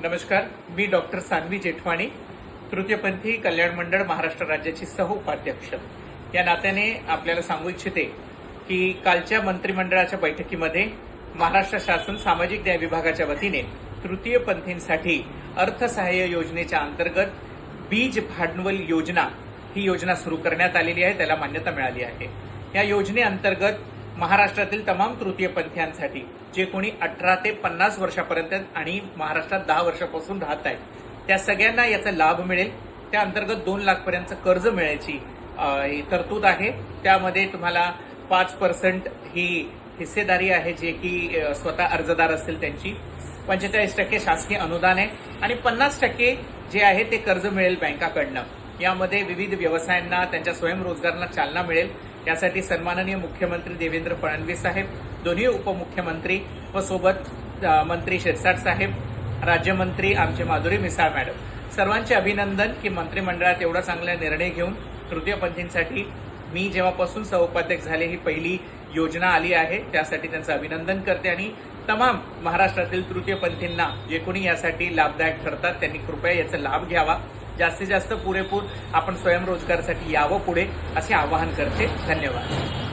नमस्कार, मी डॉक्टर सान्वी जेठवाणी, तृतीयपंथी कल्याण मंडळ महाराष्ट्र राज्याची सह-उपाध्यक्ष या नात्याने आपल्याला सांगू इच्छिते की कालच्या मंत्रिमंडळाच्या बैठकीमध्ये महाराष्ट्र शासन सामाजिक न्याय विभागाच्या वतीने तृतीयपंथींसाठी अर्थसहाय्य योजनेच्या अंतर्गत बीज भांडवल योजना ही योजना सुरू करण्यात आलेली आहे, त्याला मान्यता मिळाली आहे। या योजनेअंतर्गत महाराष्ट्रातील तमाम तृतीयपंथीयांसाठी जे कोणी 18 ते 50 वर्षापर्यंत आणि महाराष्ट्रात 10 वर्षापासून राहत आहेत त्या सगळ्यांना याचा लाभ मिळेल। त्या अंतर्गत 2 लाख पर्यंत कर्ज मिळायची तरतूद आहे। त्यामध्ये तुम्हाला 5% ही हिस्सेदारी आहे, जे की स्वतः अर्जदार असतील त्यांची, 45% शासकीय अनुदान आहे आणि 50% जे आहे ते कर्ज मिळेल बँकाकडनं। यामध्ये विविध व्यवसायांना त्यांच्या स्वयंरोजगाराला चालना मिळेल। यासाठी सन्माननीय मुख्यमंत्री देवेंद्र फडणवीस साहेब, दोन्ही उपमुख्यमंत्री व सोबत मंत्री शिरसाट साहेब, राज्यमंत्री आमचे माधुरी मिसाळ मॅडम, सर्वांचे अभिनंदन की मंत्रिमंडळात एवढा चांगला निर्णय घेऊन तृतीयपंथींसाठी मी जेव्हापासून सह-उपाध्यक्ष झाले ही पहिली योजना आली आहे, त्यासाठी त्यांचं अभिनंदन करते आणि तमाम महाराष्ट्रातील तृतीयपंथींना जे कोणी यासाठी लाभदायक ठरतात त्यांनी कृपया याचा लाभ घ्यावा। जास्तीत जास्त पुरेपूर आपण स्वयंरोजगारासाठी यावं पुढे असे आवाहन करते। धन्यवाद।